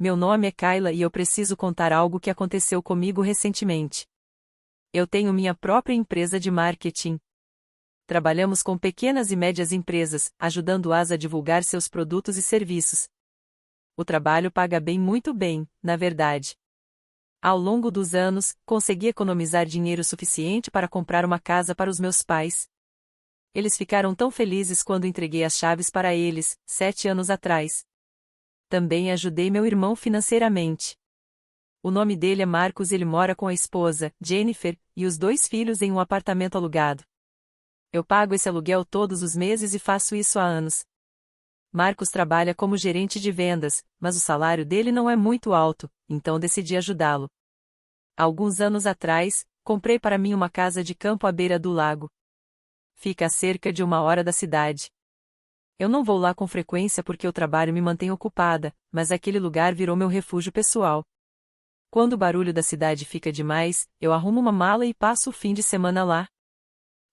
Meu nome é Kayla e eu preciso contar algo que aconteceu comigo recentemente. Eu tenho minha própria empresa de marketing. Trabalhamos com pequenas e médias empresas, ajudando-as a divulgar seus produtos e serviços. O trabalho paga bem, muito bem, na verdade. Ao longo dos anos, consegui economizar dinheiro suficiente para comprar uma casa para os meus pais. Eles ficaram tão felizes quando entreguei as chaves para eles, 7 anos atrás. Também ajudei meu irmão financeiramente. O nome dele é Marcos e ele mora com a esposa, Jennifer, e os 2 filhos em um apartamento alugado. Eu pago esse aluguel todos os meses e faço isso há anos. Marcos trabalha como gerente de vendas, mas o salário dele não é muito alto, então decidi ajudá-lo. Alguns anos atrás, comprei para mim uma casa de campo à beira do lago. Fica a cerca de 1 hora da cidade. Eu não vou lá com frequência porque o trabalho me mantém ocupada, mas aquele lugar virou meu refúgio pessoal. Quando o barulho da cidade fica demais, eu arrumo uma mala e passo o fim de semana lá.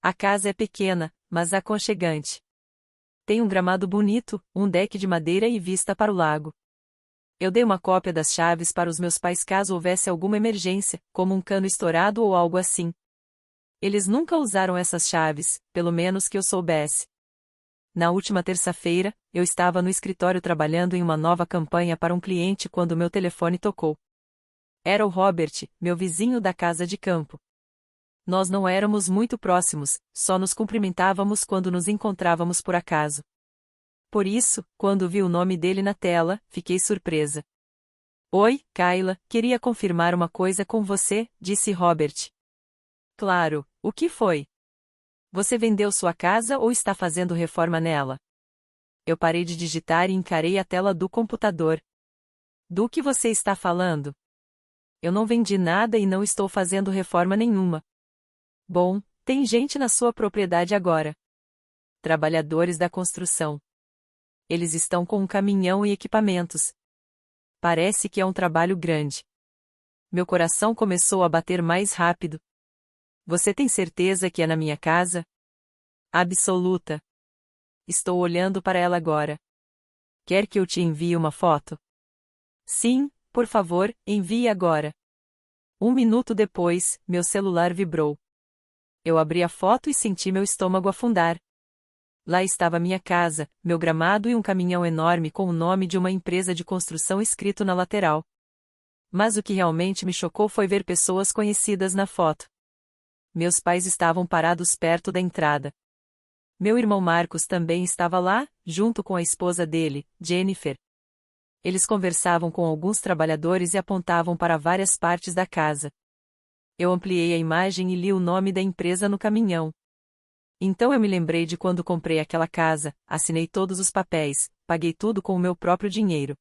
A casa é pequena, mas aconchegante. Tem um gramado bonito, um deck de madeira e vista para o lago. Eu dei uma cópia das chaves para os meus pais caso houvesse alguma emergência, como um cano estourado ou algo assim. Eles nunca usaram essas chaves, pelo menos que eu soubesse. Na última terça-feira, eu estava no escritório trabalhando em uma nova campanha para um cliente quando meu telefone tocou. Era o Robert, meu vizinho da casa de campo. Nós não éramos muito próximos, só nos cumprimentávamos quando nos encontrávamos por acaso. Por isso, quando vi o nome dele na tela, fiquei surpresa. Oi, Kayla, queria confirmar uma coisa com você, disse Robert. Claro, o que foi? Você vendeu sua casa ou está fazendo reforma nela? Eu parei de digitar e encarei a tela do computador. Do que você está falando? Eu não vendi nada e não estou fazendo reforma nenhuma. Bom, tem gente na sua propriedade agora. Trabalhadores da construção. Eles estão com um caminhão e equipamentos. Parece que é um trabalho grande. Meu coração começou a bater mais rápido. Você tem certeza que é na minha casa? Absoluta. Estou olhando para ela agora. Quer que eu te envie uma foto? Sim, por favor, envie agora. 1 minuto depois, meu celular vibrou. Eu abri a foto e senti meu estômago afundar. Lá estava minha casa, meu gramado e um caminhão enorme com o nome de uma empresa de construção escrito na lateral. Mas o que realmente me chocou foi ver pessoas conhecidas na foto. Meus pais estavam parados perto da entrada. Meu irmão Marcos também estava lá, junto com a esposa dele, Jennifer. Eles conversavam com alguns trabalhadores e apontavam para várias partes da casa. Eu ampliei a imagem e li o nome da empresa no caminhão. Então eu me lembrei de quando comprei aquela casa, assinei todos os papéis, paguei tudo com o meu próprio dinheiro.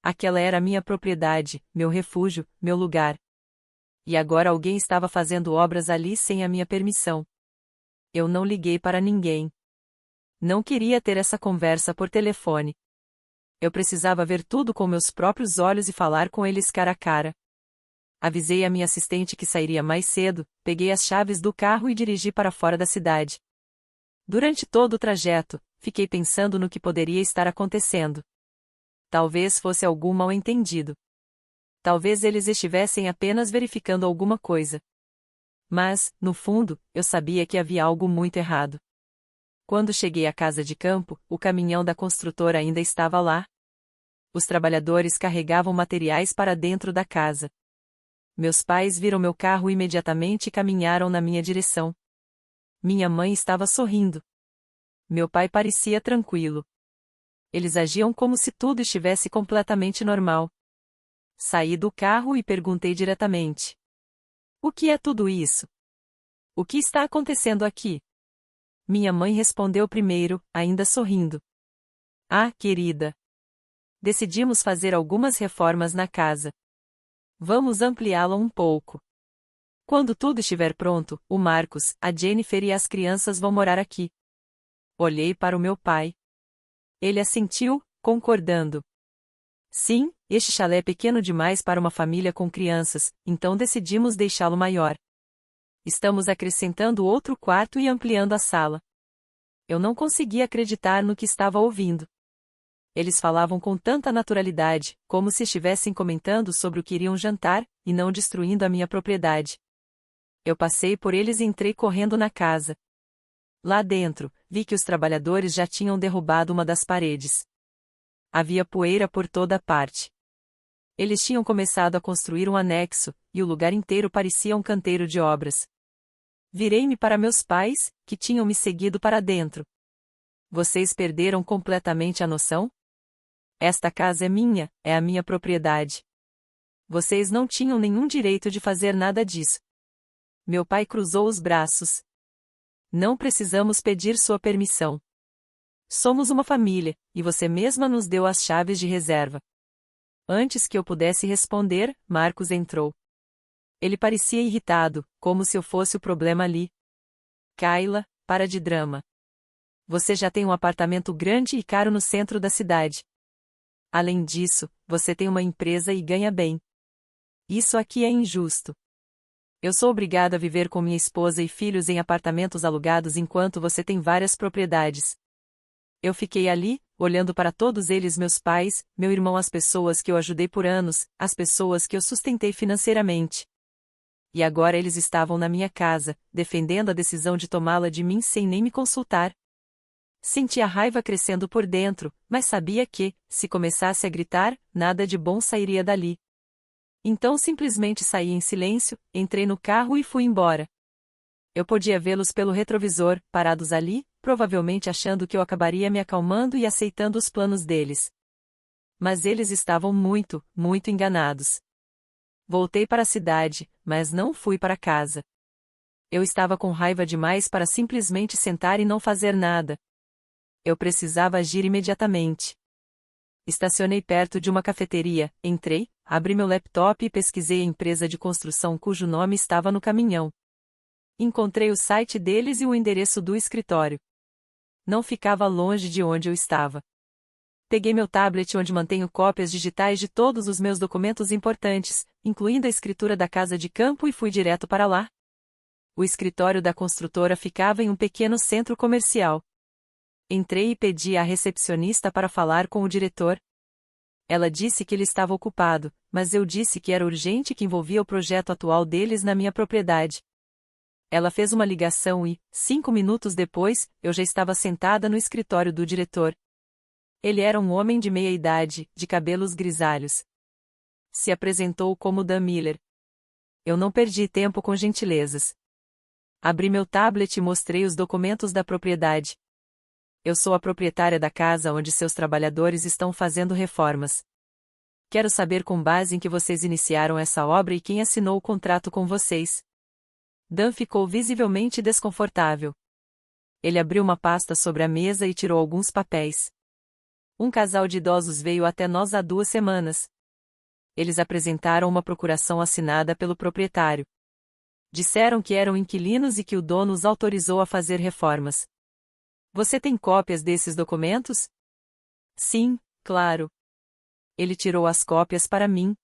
Aquela era a minha propriedade, meu refúgio, meu lugar. E agora alguém estava fazendo obras ali sem a minha permissão. Eu não liguei para ninguém. Não queria ter essa conversa por telefone. Eu precisava ver tudo com meus próprios olhos e falar com eles cara a cara. Avisei a minha assistente que sairia mais cedo, peguei as chaves do carro e dirigi para fora da cidade. Durante todo o trajeto, fiquei pensando no que poderia estar acontecendo. Talvez fosse algum mal-entendido. Talvez eles estivessem apenas verificando alguma coisa. Mas, no fundo, eu sabia que havia algo muito errado. Quando cheguei à casa de campo, o caminhão da construtora ainda estava lá. Os trabalhadores carregavam materiais para dentro da casa. Meus pais viram meu carro imediatamente e caminharam na minha direção. Minha mãe estava sorrindo. Meu pai parecia tranquilo. Eles agiam como se tudo estivesse completamente normal. Saí do carro e perguntei diretamente: o que é tudo isso? O que está acontecendo aqui? Minha mãe respondeu primeiro, ainda sorrindo. Ah, querida. Decidimos fazer algumas reformas na casa. Vamos ampliá-la um pouco. Quando tudo estiver pronto, o Marcos, a Jennifer e as crianças vão morar aqui. Olhei para o meu pai. Ele assentiu, concordando. Sim, este chalé é pequeno demais para uma família com crianças, então decidimos deixá-lo maior. Estamos acrescentando outro quarto e ampliando a sala. Eu não conseguia acreditar no que estava ouvindo. Eles falavam com tanta naturalidade, como se estivessem comentando sobre o que iriam jantar, e não destruindo a minha propriedade. Eu passei por eles e entrei correndo na casa. Lá dentro, vi que os trabalhadores já tinham derrubado uma das paredes. Havia poeira por toda parte. Eles tinham começado a construir um anexo, e o lugar inteiro parecia um canteiro de obras. Virei-me para meus pais, que tinham me seguido para dentro. Vocês perderam completamente a noção? Esta casa é minha, é a minha propriedade. Vocês não tinham nenhum direito de fazer nada disso. Meu pai cruzou os braços. Não precisamos pedir sua permissão. Somos uma família, e você mesma nos deu as chaves de reserva. Antes que eu pudesse responder, Marcos entrou. Ele parecia irritado, como se eu fosse o problema ali. Kayla, para de drama. Você já tem um apartamento grande e caro no centro da cidade. Além disso, você tem uma empresa e ganha bem. Isso aqui é injusto. Eu sou obrigado a viver com minha esposa e filhos em apartamentos alugados enquanto você tem várias propriedades. Eu fiquei ali, olhando para todos eles, meus pais, meu irmão, as pessoas que eu ajudei por anos, as pessoas que eu sustentei financeiramente. E agora eles estavam na minha casa, defendendo a decisão de tomá-la de mim sem nem me consultar. Senti a raiva crescendo por dentro, mas sabia que, se começasse a gritar, nada de bom sairia dali. Então simplesmente saí em silêncio, entrei no carro e fui embora. Eu podia vê-los pelo retrovisor, parados ali, provavelmente achando que eu acabaria me acalmando e aceitando os planos deles. Mas eles estavam muito, muito enganados. Voltei para a cidade, mas não fui para casa. Eu estava com raiva demais para simplesmente sentar e não fazer nada. Eu precisava agir imediatamente. Estacionei perto de uma cafeteria, entrei, abri meu laptop e pesquisei a empresa de construção cujo nome estava no caminhão. Encontrei o site deles e o endereço do escritório. Não ficava longe de onde eu estava. Peguei meu tablet onde mantenho cópias digitais de todos os meus documentos importantes, incluindo a escritura da casa de campo, e fui direto para lá. O escritório da construtora ficava em um pequeno centro comercial. Entrei e pedi à recepcionista para falar com o diretor. Ela disse que ele estava ocupado, mas eu disse que era urgente e que envolvia o projeto atual deles na minha propriedade. Ela fez uma ligação e, 5 minutos depois, eu já estava sentada no escritório do diretor. Ele era um homem de meia idade, de cabelos grisalhos. Se apresentou como Dan Miller. Eu não perdi tempo com gentilezas. Abri meu tablet e mostrei os documentos da propriedade. Eu sou a proprietária da casa onde seus trabalhadores estão fazendo reformas. Quero saber com base em que vocês iniciaram essa obra e quem assinou o contrato com vocês. Dan ficou visivelmente desconfortável. Ele abriu uma pasta sobre a mesa e tirou alguns papéis. Um casal de idosos veio até nós há 2 semanas. Eles apresentaram uma procuração assinada pelo proprietário. Disseram que eram inquilinos e que o dono os autorizou a fazer reformas. Você tem cópias desses documentos? Sim, claro. Ele tirou as cópias para mim.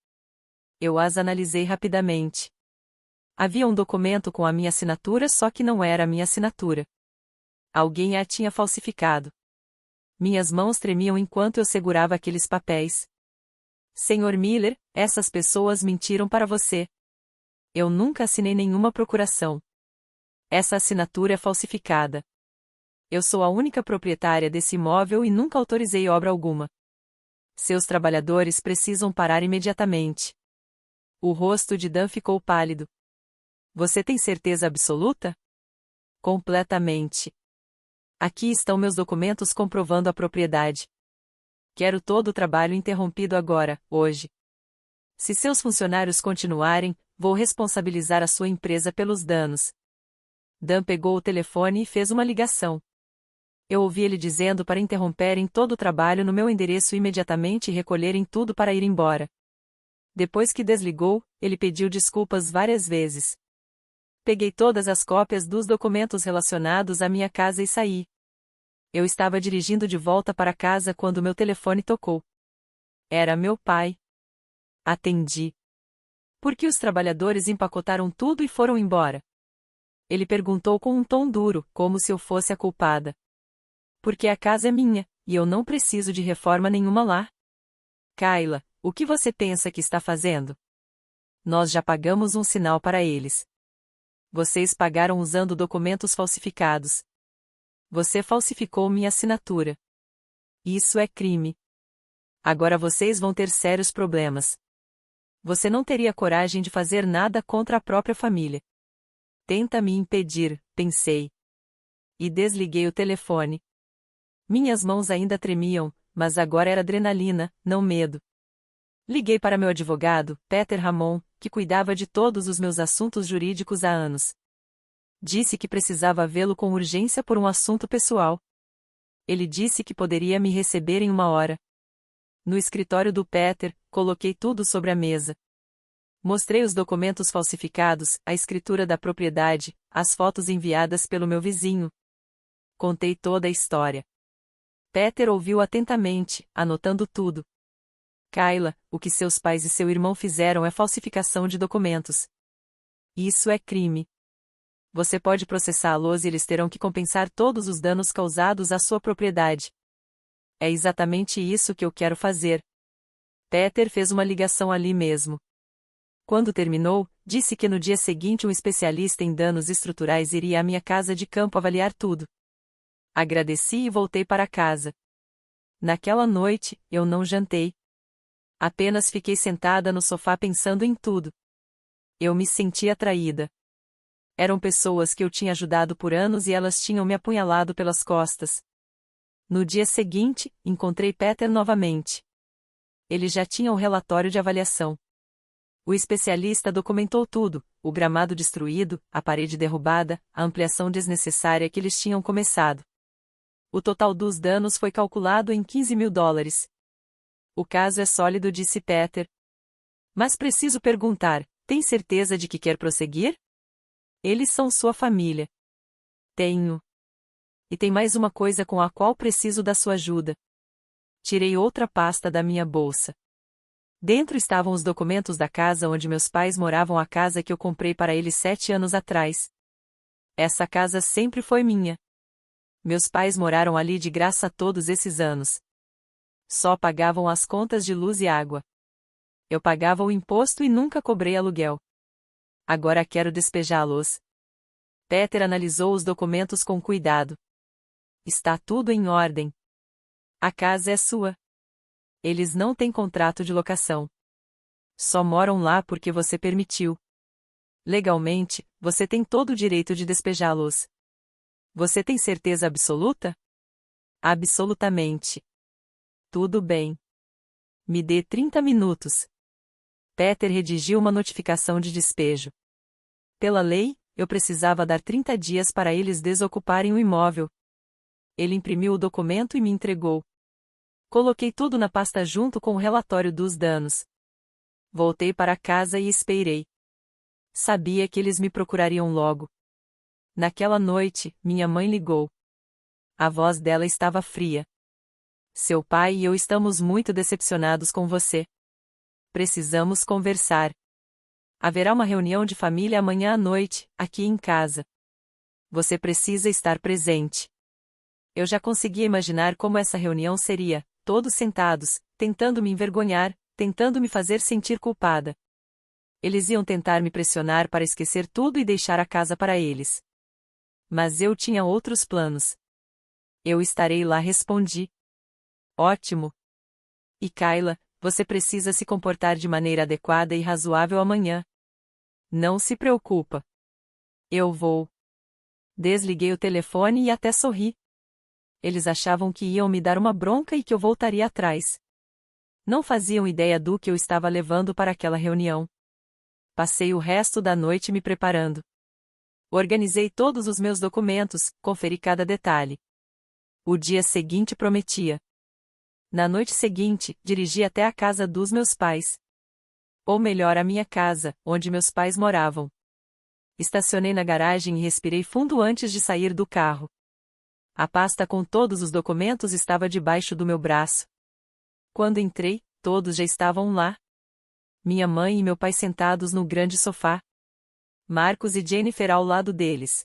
Eu as analisei rapidamente. Havia um documento com a minha assinatura, só que não era a minha assinatura. Alguém a tinha falsificado. Minhas mãos tremiam enquanto eu segurava aqueles papéis. Senhor Miller, essas pessoas mentiram para você. Eu nunca assinei nenhuma procuração. Essa assinatura é falsificada. Eu sou a única proprietária desse imóvel e nunca autorizei obra alguma. Seus trabalhadores precisam parar imediatamente. O rosto de Dan ficou pálido. Você tem certeza absoluta? Completamente. Aqui estão meus documentos comprovando a propriedade. Quero todo o trabalho interrompido agora, hoje. Se seus funcionários continuarem, vou responsabilizar a sua empresa pelos danos. Dan pegou o telefone e fez uma ligação. Eu ouvi ele dizendo para interromperem todo o trabalho no meu endereço imediatamente e recolherem tudo para ir embora. Depois que desligou, ele pediu desculpas várias vezes. Peguei todas as cópias dos documentos relacionados à minha casa e saí. Eu estava dirigindo de volta para casa quando meu telefone tocou. Era meu pai. Atendi. Por que os trabalhadores empacotaram tudo e foram embora? Ele perguntou com um tom duro, como se eu fosse a culpada. Porque a casa é minha, E eu não preciso de reforma nenhuma lá. Kayla, o que você pensa que está fazendo? Nós já pagamos um sinal para eles. Vocês pagaram usando documentos falsificados. Você falsificou minha assinatura. Isso é crime. Agora vocês vão ter sérios problemas. Você não teria coragem de fazer nada contra a própria família. Tenta me impedir, pensei. E desliguei o telefone. Minhas mãos ainda tremiam, mas agora era adrenalina, não medo. Liguei para meu advogado, Peter Ramon, que cuidava de todos os meus assuntos jurídicos há anos. Disse que precisava vê-lo com urgência por um assunto pessoal. Ele disse que poderia me receber em 1 hora. No escritório do Peter, coloquei tudo sobre a mesa. Mostrei os documentos falsificados, a escritura da propriedade, as fotos enviadas pelo meu vizinho. Contei toda a história. Peter ouviu atentamente, anotando tudo. Kayla, o que seus pais e seu irmão fizeram é falsificação de documentos. Isso é crime. Você pode processá-los e eles terão que compensar todos os danos causados à sua propriedade. É exatamente isso que eu quero fazer. Peter fez uma ligação ali mesmo. Quando terminou, disse que no dia seguinte um especialista em danos estruturais iria à minha casa de campo avaliar tudo. Agradeci e voltei para casa. Naquela noite, eu não jantei. Apenas fiquei sentada no sofá pensando em tudo. Eu me senti atraída. Eram pessoas que eu tinha ajudado por anos e elas tinham me apunhalado pelas costas. No dia seguinte, encontrei Peter novamente. Ele já tinha o relatório de avaliação. O especialista documentou tudo: o gramado destruído, a parede derrubada, a ampliação desnecessária que eles tinham começado. O total dos danos foi calculado em $15.000. O caso é sólido, disse Peter. Mas preciso perguntar, tem certeza de que quer prosseguir? Eles são sua família. Tenho. E tem mais uma coisa com a qual preciso da sua ajuda. Tirei outra pasta da minha bolsa. Dentro estavam os documentos da casa onde meus pais moravam, a casa que eu comprei para eles 7 anos atrás. Essa casa sempre foi minha. Meus pais moraram ali de graça todos esses anos. Só pagavam as contas de luz e água. Eu pagava o imposto e nunca cobrei aluguel. Agora quero despejá-los. Peter analisou os documentos com cuidado. Está tudo em ordem. A casa é sua. Eles não têm contrato de locação. Só moram lá porque você permitiu. Legalmente, você tem todo o direito de despejá-los. Você tem certeza absoluta? Absolutamente. Tudo bem. Me dê 30 minutos. Peter redigiu uma notificação de despejo. Pela lei, eu precisava dar 30 dias para eles desocuparem o imóvel. Ele imprimiu o documento e me entregou. Coloquei tudo na pasta junto com o relatório dos danos. Voltei para casa e esperei. Sabia que eles me procurariam logo. Naquela noite, minha mãe ligou. A voz dela estava fria. Seu pai e eu estamos muito decepcionados com você. Precisamos conversar. Haverá uma reunião de família amanhã à noite, aqui em casa. Você precisa estar presente. Eu já conseguia imaginar como essa reunião seria, todos sentados, tentando me envergonhar, tentando me fazer sentir culpada. Eles iam tentar me pressionar para esquecer tudo e deixar a casa para eles. Mas eu tinha outros planos. Eu estarei lá, respondi. Ótimo. E Kayla, você precisa se comportar de maneira adequada e razoável amanhã. Não se preocupa. Eu vou. Desliguei o telefone e até sorri. Eles achavam que iam me dar uma bronca e que eu voltaria atrás. Não faziam ideia do que eu estava levando para aquela reunião. Passei o resto da noite me preparando. Organizei todos os meus documentos, conferi cada detalhe. O dia seguinte prometia. Na noite seguinte, dirigi até a casa dos meus pais. Ou melhor, a minha casa, onde meus pais moravam. Estacionei na garagem e respirei fundo antes de sair do carro. A pasta com todos os documentos estava debaixo do meu braço. Quando entrei, todos já estavam lá. Minha mãe e meu pai sentados no grande sofá. Marcos e Jennifer ao lado deles.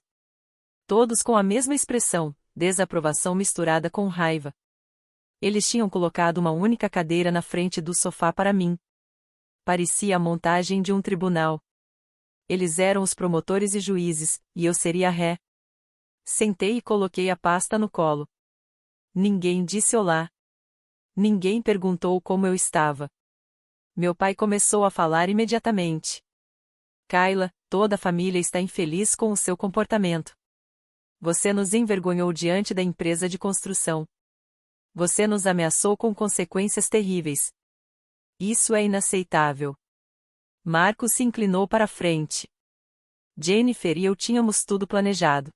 Todos com a mesma expressão, desaprovação misturada com raiva. Eles tinham colocado uma única cadeira na frente do sofá para mim. Parecia a montagem de um tribunal. Eles eram os promotores e juízes, e eu seria a ré. Sentei e coloquei a pasta no colo. Ninguém disse olá. Ninguém perguntou como eu estava. Meu pai começou a falar imediatamente. Kayla, toda a família está infeliz com o seu comportamento. Você nos envergonhou diante da empresa de construção. Você nos ameaçou com consequências terríveis. Isso é inaceitável. Marcos se inclinou para a frente. Jennifer e eu tínhamos tudo planejado.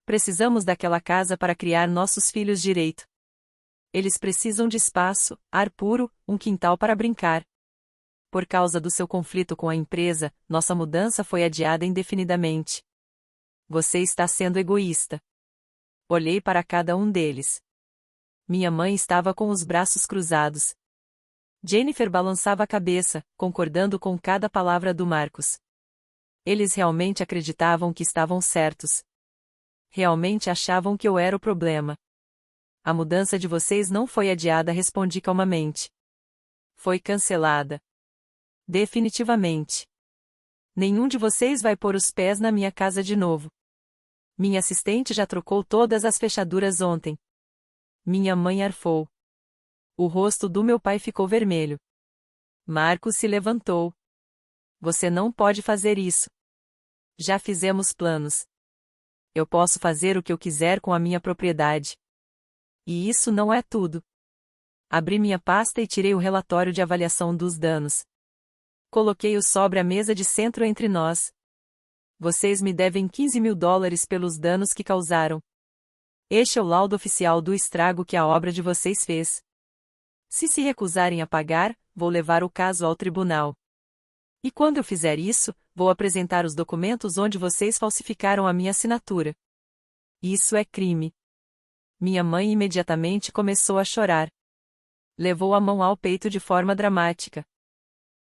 Precisamos daquela casa para criar nossos filhos direito. Eles precisam de espaço, ar puro, um quintal para brincar. Por causa do seu conflito com a empresa, nossa mudança foi adiada indefinidamente. Você está sendo egoísta. Olhei para cada um deles. Minha mãe estava com os braços cruzados. Jennifer balançava a cabeça, concordando com cada palavra do Marcos. Eles realmente acreditavam que estavam certos. Realmente achavam que eu era o problema. A mudança de vocês não foi adiada, respondi calmamente. Foi cancelada. Definitivamente. Nenhum de vocês vai pôr os pés na minha casa de novo. Minha assistente já trocou todas as fechaduras ontem. Minha mãe arfou. O rosto do meu pai ficou vermelho. Marcos se levantou. Você não pode fazer isso. Já fizemos planos. Eu posso fazer o que eu quiser com a minha propriedade. E isso não é tudo. Abri minha pasta e tirei o relatório de avaliação dos danos. Coloquei-o sobre a mesa de centro entre nós. Vocês me devem $15.000 pelos danos que causaram. Este é o laudo oficial do estrago que a obra de vocês fez. Se recusarem a pagar, vou levar o caso ao tribunal. E quando eu fizer isso, vou apresentar os documentos onde vocês falsificaram a minha assinatura. Isso é crime. Minha mãe imediatamente começou a chorar. Levou a mão ao peito de forma dramática.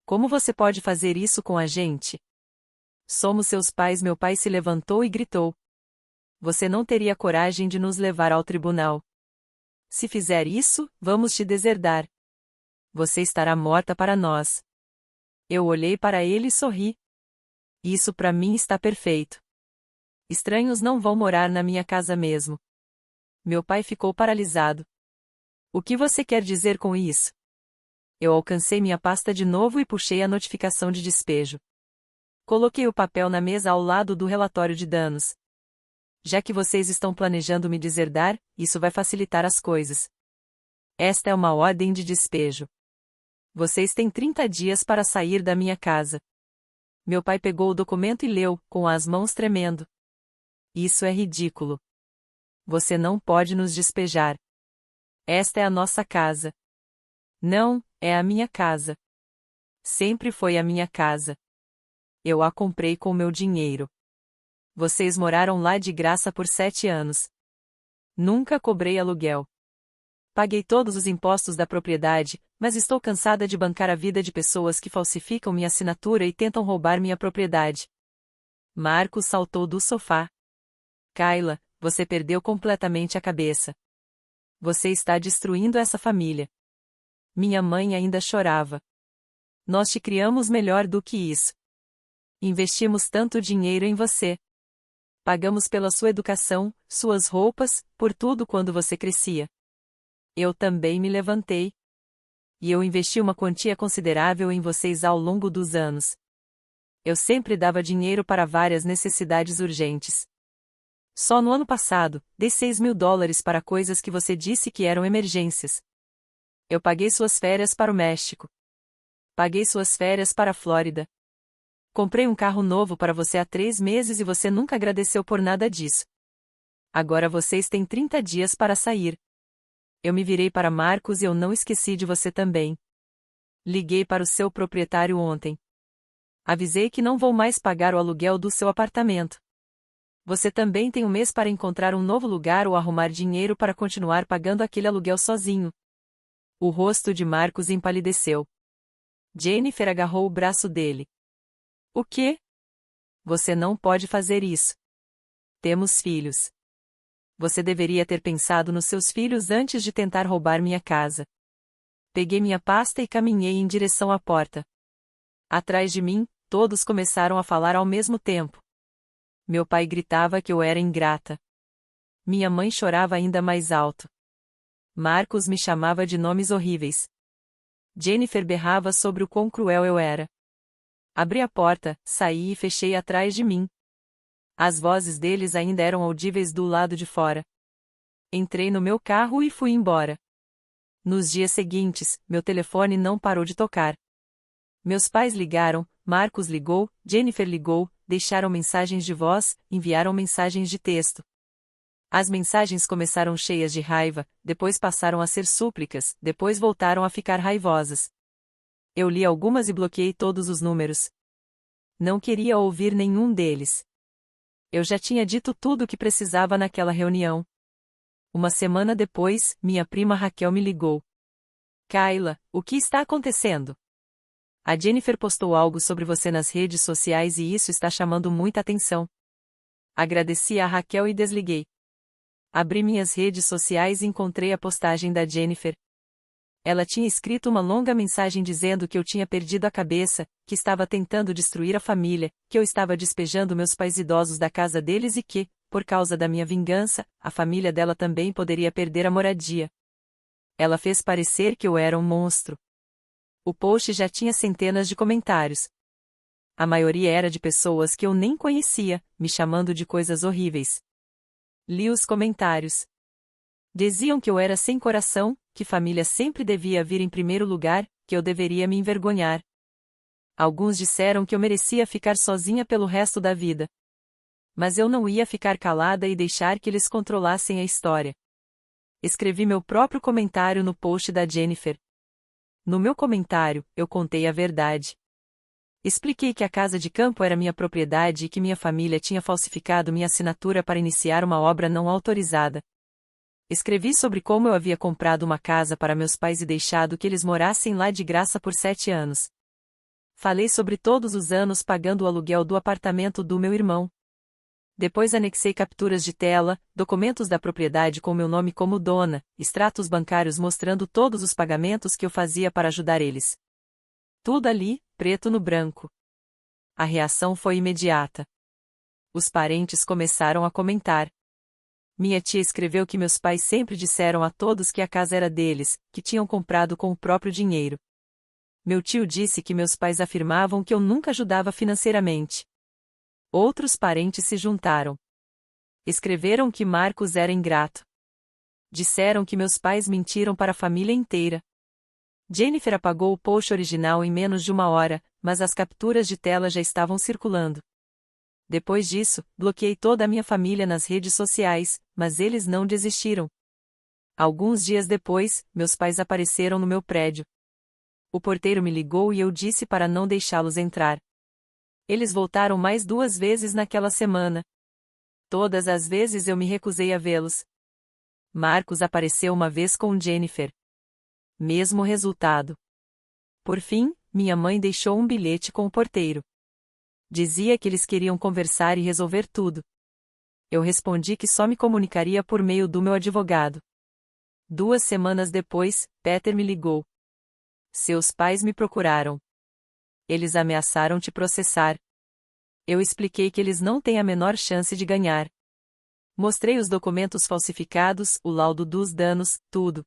Como você pode fazer isso com a gente? Somos seus pais. Meu pai se levantou e gritou. Você não teria coragem de nos levar ao tribunal. Se fizer isso, vamos te deserdar. Você estará morta para nós. Eu olhei para ele e sorri. Isso para mim está perfeito. Estranhos não vão morar na minha casa mesmo. Meu pai ficou paralisado. O que você quer dizer com isso? Eu alcancei minha pasta de novo e puxei a notificação de despejo. Coloquei o papel na mesa ao lado do relatório de danos. Já que vocês estão planejando me deserdar, isso vai facilitar as coisas. Esta é uma ordem de despejo. Vocês têm 30 dias para sair da minha casa. Meu pai pegou o documento e leu, com as mãos tremendo. Isso é ridículo. Você não pode nos despejar. Esta é a nossa casa. Não, é a minha casa. Sempre foi a minha casa. Eu a comprei com meu dinheiro. Vocês moraram lá de graça por 7 anos. Nunca cobrei aluguel. Paguei todos os impostos da propriedade, mas estou cansada de bancar a vida de pessoas que falsificam minha assinatura e tentam roubar minha propriedade. Marcos saltou do sofá. Kayla, você perdeu completamente a cabeça. Você está destruindo essa família. Minha mãe ainda chorava. Nós te criamos melhor do que isso. Investimos tanto dinheiro em você. Pagamos pela sua educação, suas roupas, por tudo quando você crescia. Eu também me levantei. E eu investi uma quantia considerável em vocês ao longo dos anos. Eu sempre dava dinheiro para várias necessidades urgentes. Só no ano passado, dei $6.000 para coisas que você disse que eram emergências. Eu paguei suas férias para o México. Paguei suas férias para a Flórida. Comprei um carro novo para você há 3 meses e você nunca agradeceu por nada disso. Agora vocês têm 30 dias para sair. Eu me virei para Marcos e eu não esqueci de você também. Liguei para o seu proprietário ontem. Avisei que não vou mais pagar o aluguel do seu apartamento. Você também tem um mês para encontrar um novo lugar ou arrumar dinheiro para continuar pagando aquele aluguel sozinho. O rosto de Marcos empalideceu. Jennifer agarrou o braço dele. O quê? Você não pode fazer isso. Temos filhos. Você deveria ter pensado nos seus filhos antes de tentar roubar minha casa. Peguei minha pasta e caminhei em direção à porta. Atrás de mim, todos começaram a falar ao mesmo tempo. Meu pai gritava que eu era ingrata. Minha mãe chorava ainda mais alto. Marcos me chamava de nomes horríveis. Jennifer berrava sobre o quão cruel eu era. Abri a porta, saí e fechei atrás de mim. As vozes deles ainda eram audíveis do lado de fora. Entrei no meu carro e fui embora. Nos dias seguintes, meu telefone não parou de tocar. Meus pais ligaram, Marcos ligou, Jennifer ligou, deixaram mensagens de voz, enviaram mensagens de texto. As mensagens começaram cheias de raiva, depois passaram a ser súplicas, depois voltaram a ficar raivosas. Eu li algumas e bloqueei todos os números. Não queria ouvir nenhum deles. Eu já tinha dito tudo o que precisava naquela reunião. Uma semana depois, minha prima Raquel me ligou. Kayla, o que está acontecendo? A Jennifer postou algo sobre você nas redes sociais e isso está chamando muita atenção. Agradeci a Raquel e desliguei. Abri minhas redes sociais e encontrei a postagem da Jennifer. Ela tinha escrito uma longa mensagem dizendo que eu tinha perdido a cabeça, que estava tentando destruir a família, que eu estava despejando meus pais idosos da casa deles e que, por causa da minha vingança, a família dela também poderia perder a moradia. Ela fez parecer que eu era um monstro. O post já tinha centenas de comentários. A maioria era de pessoas que eu nem conhecia, me chamando de coisas horríveis. Li os comentários. Diziam que eu era sem coração, que família sempre devia vir em primeiro lugar, que eu deveria me envergonhar. Alguns disseram que eu merecia ficar sozinha pelo resto da vida. Mas eu não ia ficar calada e deixar que eles controlassem a história. Escrevi meu próprio comentário no post da Jennifer. No meu comentário, eu contei a verdade. Expliquei que a casa de campo era minha propriedade e que minha família tinha falsificado minha assinatura para iniciar uma obra não autorizada. Escrevi sobre como eu havia comprado uma casa para meus pais e deixado que eles morassem lá de graça por 7 anos. Falei sobre todos os anos pagando o aluguel do apartamento do meu irmão. Depois anexei capturas de tela, documentos da propriedade com meu nome como dona, extratos bancários mostrando todos os pagamentos que eu fazia para ajudar eles. Tudo ali, preto no branco. A reação foi imediata. Os parentes começaram a comentar. Minha tia escreveu que meus pais sempre disseram a todos que a casa era deles, que tinham comprado com o próprio dinheiro. Meu tio disse que meus pais afirmavam que eu nunca ajudava financeiramente. Outros parentes se juntaram. Escreveram que Marcos era ingrato. Disseram que meus pais mentiram para a família inteira. Jennifer apagou o post original em menos de 1 hora, mas as capturas de tela já estavam circulando. Depois disso, bloqueei toda a minha família nas redes sociais, mas eles não desistiram. Alguns dias depois, meus pais apareceram no meu prédio. O porteiro me ligou e eu disse para não deixá-los entrar. Eles voltaram mais 2 vezes naquela semana. Todas as vezes eu me recusei a vê-los. Marcos apareceu uma vez com Jennifer. Mesmo resultado. Por fim, minha mãe deixou um bilhete com o porteiro. Dizia que eles queriam conversar e resolver tudo. Eu respondi que só me comunicaria por meio do meu advogado. 2 semanas depois, Peter me ligou. Seus pais me procuraram. Eles ameaçaram te processar. Eu expliquei que eles não têm a menor chance de ganhar. Mostrei os documentos falsificados, o laudo dos danos, tudo.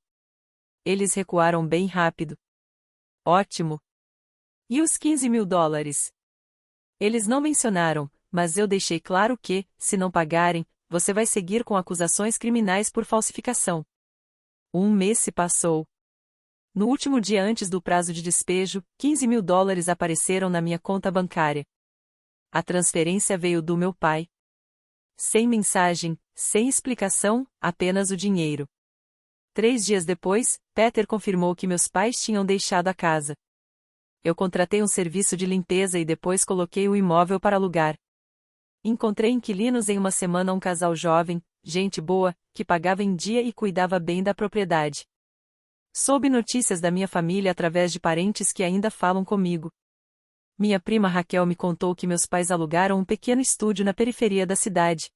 Eles recuaram bem rápido. Ótimo. E os $15.000? Eles não mencionaram, mas eu deixei claro que, se não pagarem, você vai seguir com acusações criminais por falsificação. 1 mês se passou. No último dia antes do prazo de despejo, $15.000 apareceram na minha conta bancária. A transferência veio do meu pai. Sem mensagem, sem explicação, apenas o dinheiro. 3 dias depois, Peter confirmou que meus pais tinham deixado a casa. Eu contratei um serviço de limpeza e depois coloquei o imóvel para alugar. Encontrei inquilinos em uma semana, um casal jovem, gente boa, que pagava em dia e cuidava bem da propriedade. Soube notícias da minha família através de parentes que ainda falam comigo. Minha prima Raquel me contou que meus pais alugaram um pequeno estúdio na periferia da cidade.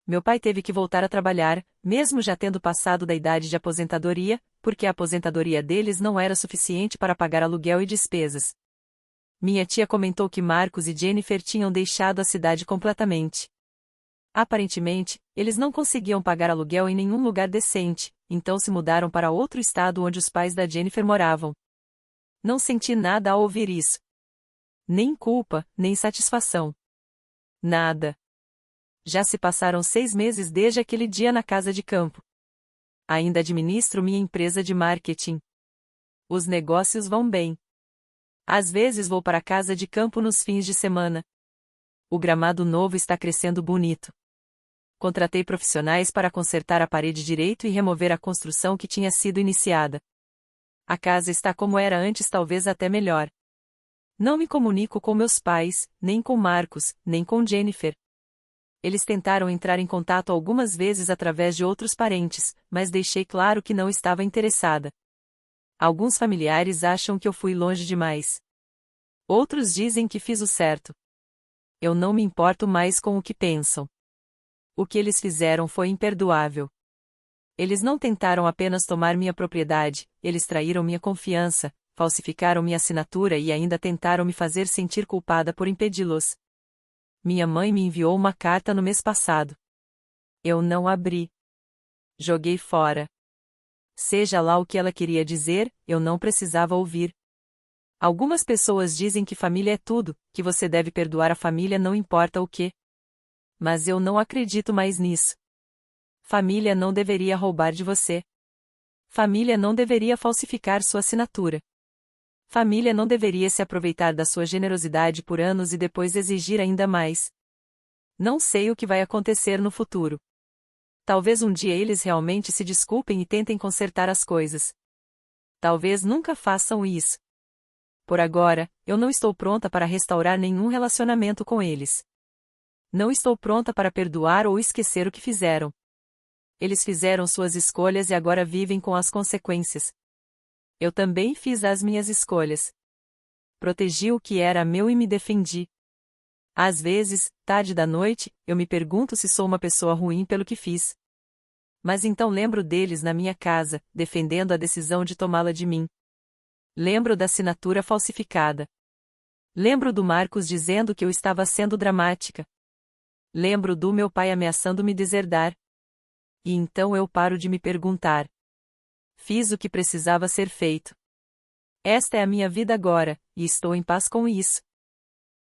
Meu pai teve que voltar a trabalhar, mesmo já tendo passado da idade de aposentadoria, porque a aposentadoria deles não era suficiente para pagar aluguel e despesas. Minha tia comentou que Marcos e Jennifer tinham deixado a cidade completamente. Aparentemente, eles não conseguiam pagar aluguel em nenhum lugar decente, então se mudaram para outro estado onde os pais da Jennifer moravam. Não senti nada ao ouvir isso. Nem culpa, nem satisfação. Nada. Já se passaram 6 meses desde aquele dia na casa de campo. Ainda administro minha empresa de marketing. Os negócios vão bem. Às vezes vou para a casa de campo nos fins de semana. O gramado novo está crescendo bonito. Contratei profissionais para consertar a parede direito e remover a construção que tinha sido iniciada. A casa está como era antes, talvez até melhor. Não me comunico com meus pais, nem com Marcos, nem com Jennifer. Eles tentaram entrar em contato algumas vezes através de outros parentes, mas deixei claro que não estava interessada. Alguns familiares acham que eu fui longe demais. Outros dizem que fiz o certo. Eu não me importo mais com o que pensam. O que eles fizeram foi imperdoável. Eles não tentaram apenas tomar minha propriedade, eles traíram minha confiança, falsificaram minha assinatura e ainda tentaram me fazer sentir culpada por impedi-los. Minha mãe me enviou uma carta no mês passado. Eu não abri. Joguei fora. Seja lá o que ela queria dizer, eu não precisava ouvir. Algumas pessoas dizem que família é tudo, que você deve perdoar a família não importa o que. Mas eu não acredito mais nisso. Família não deveria roubar de você. Família não deveria falsificar sua assinatura. Família não deveria se aproveitar da sua generosidade por anos e depois exigir ainda mais. Não sei o que vai acontecer no futuro. Talvez um dia eles realmente se desculpem e tentem consertar as coisas. Talvez nunca façam isso. Por agora, eu não estou pronta para restaurar nenhum relacionamento com eles. Não estou pronta para perdoar ou esquecer o que fizeram. Eles fizeram suas escolhas e agora vivem com as consequências. Eu também fiz as minhas escolhas. Protegi o que era meu e me defendi. Às vezes, tarde da noite, eu me pergunto se sou uma pessoa ruim pelo que fiz. Mas então lembro deles na minha casa, defendendo a decisão de tomá-la de mim. Lembro da assinatura falsificada. Lembro do Marcos dizendo que eu estava sendo dramática. Lembro do meu pai ameaçando me deserdar. E então eu paro de me perguntar. Fiz o que precisava ser feito. Esta é a minha vida agora, e estou em paz com isso.